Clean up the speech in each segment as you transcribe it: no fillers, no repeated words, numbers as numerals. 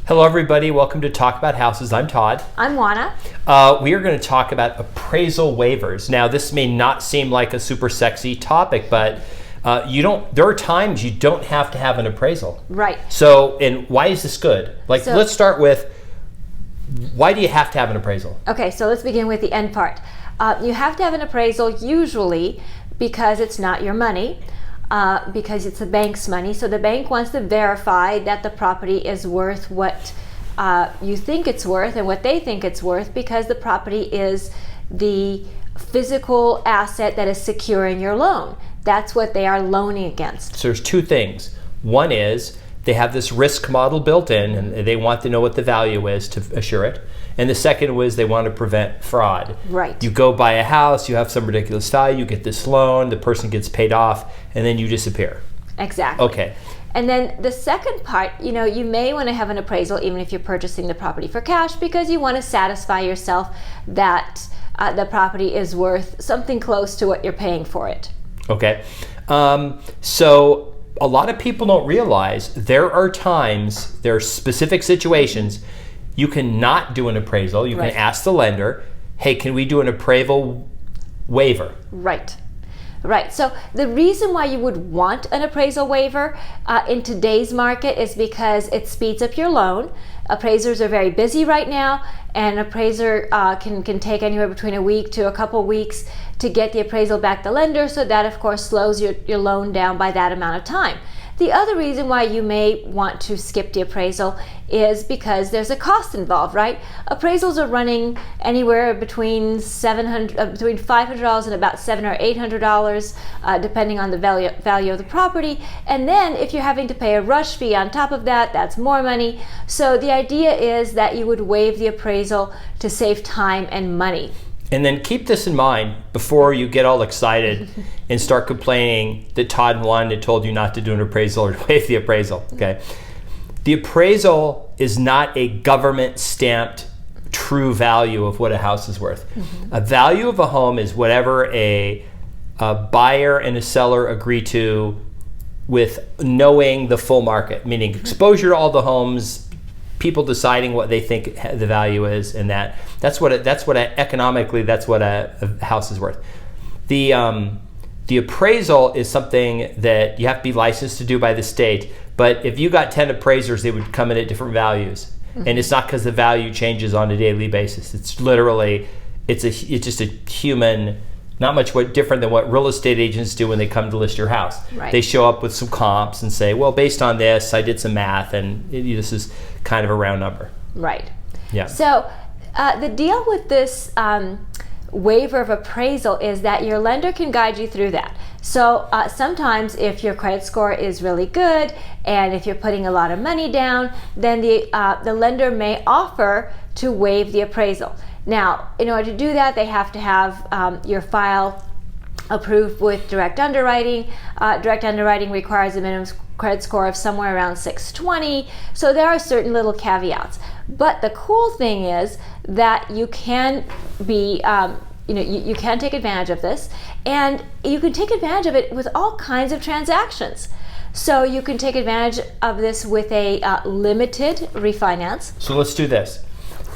Hello everybody, welcome to Talk About Houses. I'm Todd. I'm Oana. We are going to talk about appraisal waivers. Now this may not seem like a super sexy topic, but there are times you don't have to have an appraisal. Right. So, and why is this good? Let's start with, why do you have to have an appraisal? Okay, so let's begin with the end part. You have to have an appraisal usually because it's not your money. Because it's the bank's money. So the bank wants to verify that the property is worth what you think it's worth and what they think it's worth, because the property is the physical asset that is securing your loan. That's what they are loaning against. So there's two things. One is they have this risk model built in and they want to know what the value is to assure it. And the second was they want to prevent fraud. Right. You go buy a house, you have some ridiculous value, you get this loan, the person gets paid off, and then you disappear. Exactly. Okay. And then the second part, you may want to have an appraisal even if you're purchasing the property for cash, because you want to satisfy yourself that the property is worth something close to what you're paying for it. Okay. So a lot of people don't realize there are specific situations you cannot do an appraisal. You Right. can ask the lender, hey, can we do an appraisal waiver? Right. Right. So the reason why you would want an appraisal waiver in today's market is because it speeds up your loan. Appraisers are very busy right now, and an appraiser can take anywhere between a week to a couple weeks to get the appraisal back to the lender. So that, of course, slows your loan down by that amount of time. The other reason why you may want to skip the appraisal is because there's a cost involved, right? Appraisals are running anywhere between $500 and about $700 or $800, depending on the value of the property. And then if you're having to pay a rush fee on top of that, that's more money. So the idea is that you would waive the appraisal to save time and money. And then keep this in mind before you get all excited and start complaining that Todd and Oana told you not to do an appraisal or waive the appraisal. Okay, the appraisal is not a government stamped true value of what a house is worth. Mm-hmm. A value of a home is whatever a buyer and a seller agree to with knowing the full market, meaning exposure to all the homes, people deciding what they think the value is, and that's what economically that's what a house is worth. The appraisal is something that you have to be licensed to do by the state. But if you got 10 appraisers, they would come in at different values, mm-hmm. and it's not because the value changes on a daily basis. It's literally it's just a human. Not much different than what real estate agents do when they come to list your house. Right. They show up with some comps and say, well, based on this, I did some math, and this is kind of a round number. Right. Yeah. So the deal with this waiver of appraisal is that your lender can guide you through that. So sometimes if your credit score is really good and if you're putting a lot of money down, then the lender may offer to waive the appraisal. Now, in order to do that, they have to have your file approved with direct underwriting. Direct underwriting requires a minimum credit score of somewhere around 620. So there are certain little caveats. But the cool thing is that you can be, you can take advantage of this, and you can take advantage of it with all kinds of transactions. So you can take advantage of this with a limited refinance. So let's do this.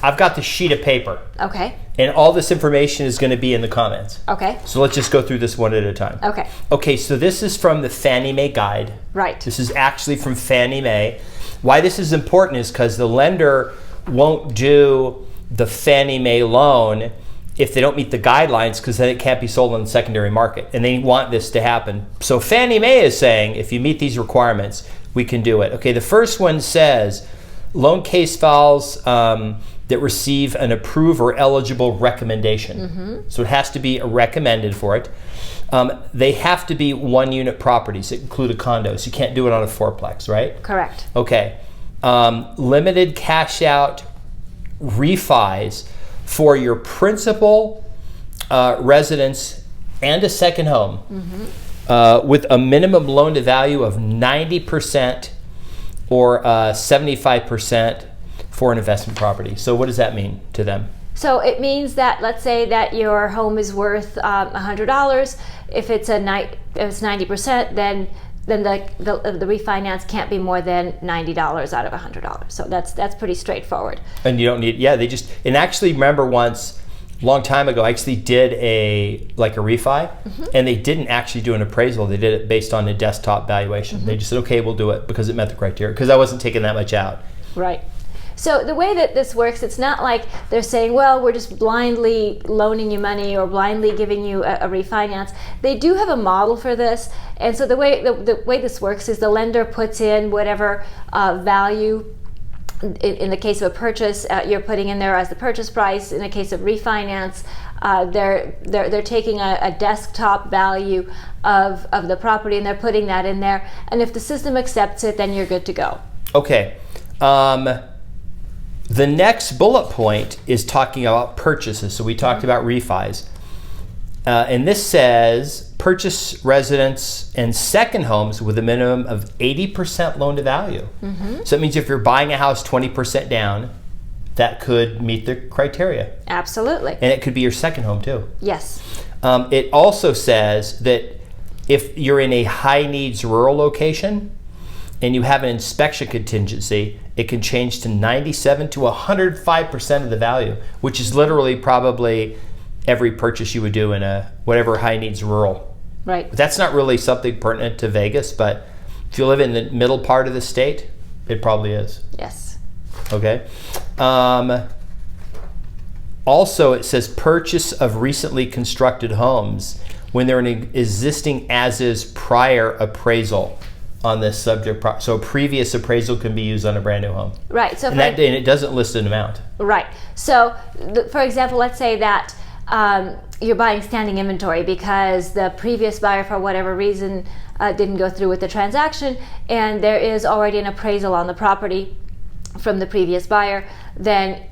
I've got the sheet of paper. Okay. And all this information is going to be in the comments. Okay. So let's just go through this one at a time. Okay. Okay, so this is from the Fannie Mae guide. Right. This is actually from Fannie Mae. Why this is important is because the lender won't do the Fannie Mae loan if they don't meet the guidelines, because then it can't be sold on the secondary market. And they want this to happen. So Fannie Mae is saying, if you meet these requirements, we can do it. Okay, the first one says, loan case files that receive an approved or eligible recommendation. Mm-hmm. So it has to be recommended for it. They have to be one-unit properties that include a condo. So you can't do it on a fourplex, right? Correct. Okay. Limited cash-out refis for your principal residence and a second home, mm-hmm. With a minimum loan-to-value of 90% or 75% for an investment property. So what does that mean to them? So it means that, let's say that your home is worth $100. If it's 90%, then then the refinance can't be more than $90 out of $100. So that's pretty straightforward. And you don't need, and actually remember once, a long time ago, I actually did a refi, and they didn't actually do an appraisal. They did it based on a desktop valuation. They just said, okay, we'll do it because it met the criteria, because I wasn't taking that much out. Right. So the way that this works, it's not like they're saying, well, we're just blindly loaning you money or blindly giving you a refinance. They do have a model for this. And so the way this works is the lender puts in whatever value. In the case of a purchase, you're putting in there as the purchase price. In the case of refinance, they're taking a desktop value of the property and they're putting that in there. And if the system accepts it, then you're good to go. Okay. The next bullet point is talking about purchases. So we talked about refis. And this says purchase residence and second homes with a minimum of 80% loan to value. So it means if you're buying a house 20% down, that could meet the criteria. Absolutely. And it could be your second home too. Yes. It also says that if you're in a high needs rural location and you have an inspection contingency, it can change to 97 to 105% of the value, which is literally probably every purchase you would do in a whatever high needs rural. Right. That's not really something pertinent to Vegas, but if you live in the middle part of the state, it probably is. Yes. Okay. Also, it says purchase of recently constructed homes when they're an existing as-is prior appraisal on this subject. So a previous appraisal can be used on a brand new home. Right. So and it doesn't list an amount. Right. So, for example, let's say that you're buying standing inventory because the previous buyer, for whatever reason, didn't go through with the transaction, and there is already an appraisal on the property from the previous buyer. Then,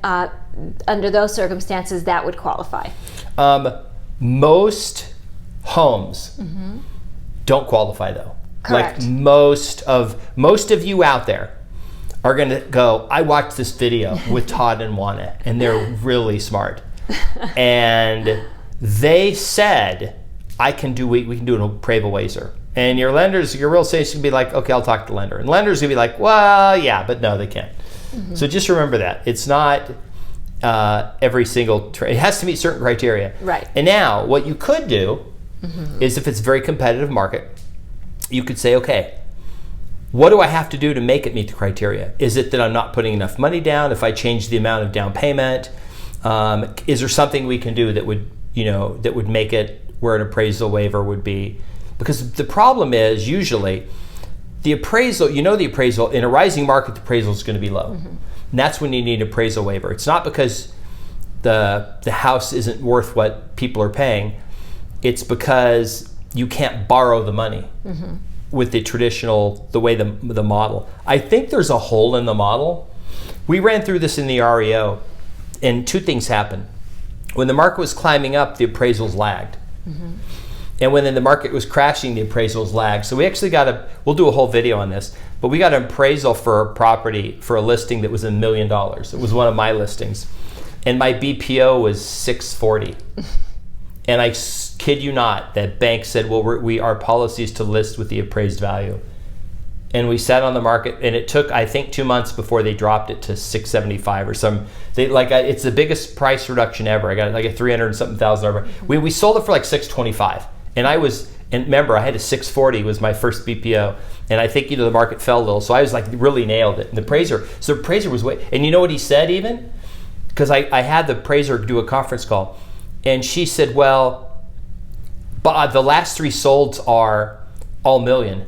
under those circumstances, that would qualify. Most homes don't qualify, though. Correct. Like most of you out there are going to go, I watched this video with Todd and Oana, and they're really smart. And they said, we can do an appraisal waiver. And your real estate is going to be like, okay, I'll talk to the lender. And lender's going to be like, well, yeah, but no, they can't. So just remember that. It's not every single trade. It has to meet certain criteria. Right. And now what you could do is, if it's a very competitive market, you could say, okay, what do I have to do to make it meet the criteria? Is it that I'm not putting enough money down? If I change the amount of down payment, is there something we can do that would make it where an appraisal waiver would be? Because the problem is usually the appraisal, in a rising market, the appraisal is going to be low. And that's when you need an appraisal waiver. It's not because the house isn't worth what people are paying. It's because you can't borrow the money with the way the model. I think there's a hole in the model. We ran through this in the REO, and two things happened. When the market was climbing up, the appraisals lagged. And when the market was crashing, the appraisals lagged. So we actually we'll do a whole video on this, but we got an appraisal for a property, for a listing that was $1 million. It was one of my listings. And my BPO was 640. And I kid you not, that bank said, well, our policy is to list with the appraised value. And we sat on the market, and it took, I think, 2 months before they dropped it to 675 or some. It's the biggest price reduction ever. I got like a $300,000. We sold it for like 625, and remember, I had a 640 was my first BPO, and I think the market fell a little, so I was like really nailed it. And the appraiser was and you know what he said even, because I had the appraiser do a conference call, and she said, well, but the last 3 solds are all million.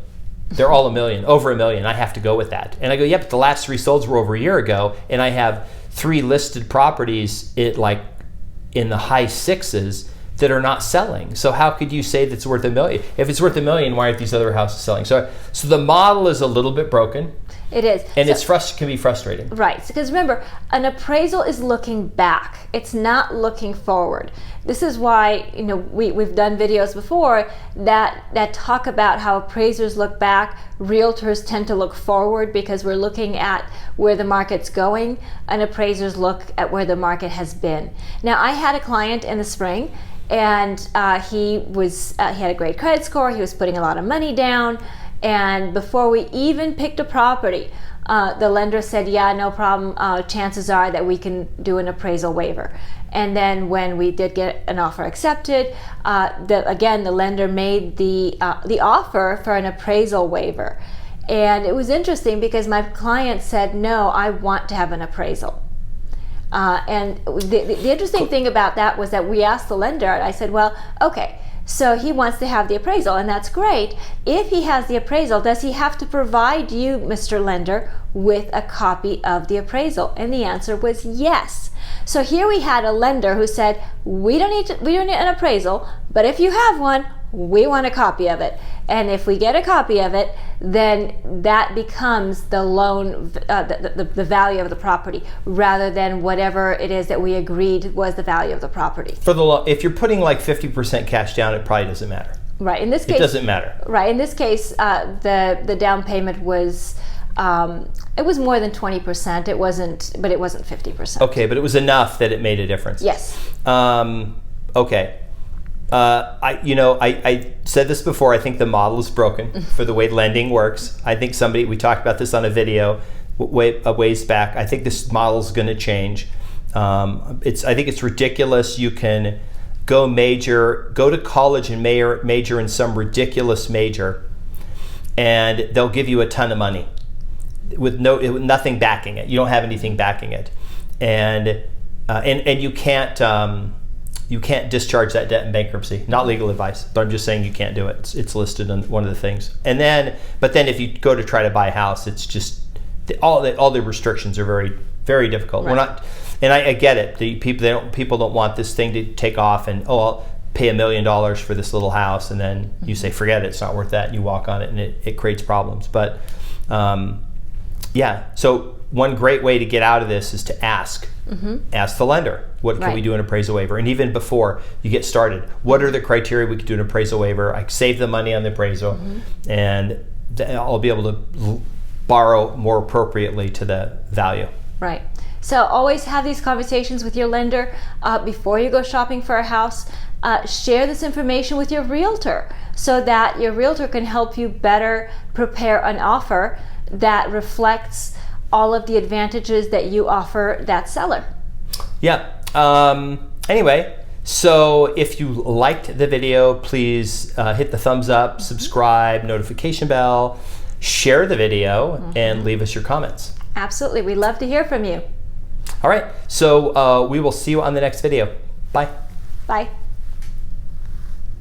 They're all $1 million, over $1 million. I have to go with that. And I go, yeah, but the last 3 solds were over a year ago, and I have 3 listed properties in the high 6s that are not selling. So how could you say that's worth $1 million? If it's worth $1 million, why aren't these other houses selling? So the model is a little bit broken. It is. And it can be frustrating. Right, because remember, an appraisal is looking back. It's not looking forward. This is why we've done videos before that talk about how appraisers look back. Realtors tend to look forward because we're looking at where the market's going, and appraisers look at where the market has been. Now, I had a client in the spring, and he had a great credit score. He was putting a lot of money down. And before we even picked a property, the lender said, yeah, no problem. Chances are that we can do an appraisal waiver. And then when we did get an offer accepted, the lender made the offer for an appraisal waiver. And it was interesting because my client said, no, I want to have an appraisal. And the interesting thing about that was that we asked the lender, and I said, well, okay, so he wants to have the appraisal, and that's great. If he has the appraisal, does he have to provide you, Mr. Lender, with a copy of the appraisal? And the answer was yes. So here we had a lender who said, we don't need an appraisal, but if you have one, we want a copy of it. And if we get a copy of it, then that becomes the loan, the value of the property, rather than whatever it is that we agreed was the value of the property. For the loan, if you're putting like 50% cash down, it probably doesn't matter. Right. In this case, it doesn't matter. Right. In this case, the down payment was it was more than 20%. It wasn't 50%. Okay, but it was enough that it made a difference. Yes. Okay. I said this before, I think the model is broken for the way lending works. I think we talked about this on a video a ways back. I think this model is going to change. I think it's ridiculous. You can go to college and major in some ridiculous major, and they'll give you a ton of money with nothing backing it. You don't have anything backing it, and you can't. You can't discharge that debt in bankruptcy. Not legal advice, but I'm just saying you can't do it. It's listed on one of the things. But then if you go to try to buy a house, it's just all the restrictions are very, very difficult. Right. We're not, and I get it. People don't want this thing to take off and I'll pay $1 million for this little house, and then you say forget it, it's not worth that, and you walk on it, and it creates problems. But so one great way to get out of this is to ask the lender, what can we do an appraisal waiver? And even before you get started, what are the criteria we could do an appraisal waiver? I save the money on the appraisal, and I'll be able to borrow more appropriately to the value. Right. So always have these conversations with your lender before you go shopping for a house. Share this information with your realtor so that your realtor can help you better prepare an offer that reflects all of the advantages that you offer that seller. Yeah. Anyway, so if you liked the video, please hit the thumbs up, subscribe, notification bell, share the video, and leave us your comments. Absolutely. We'd love to hear from you. All right. So we will see you on the next video. Bye. Bye.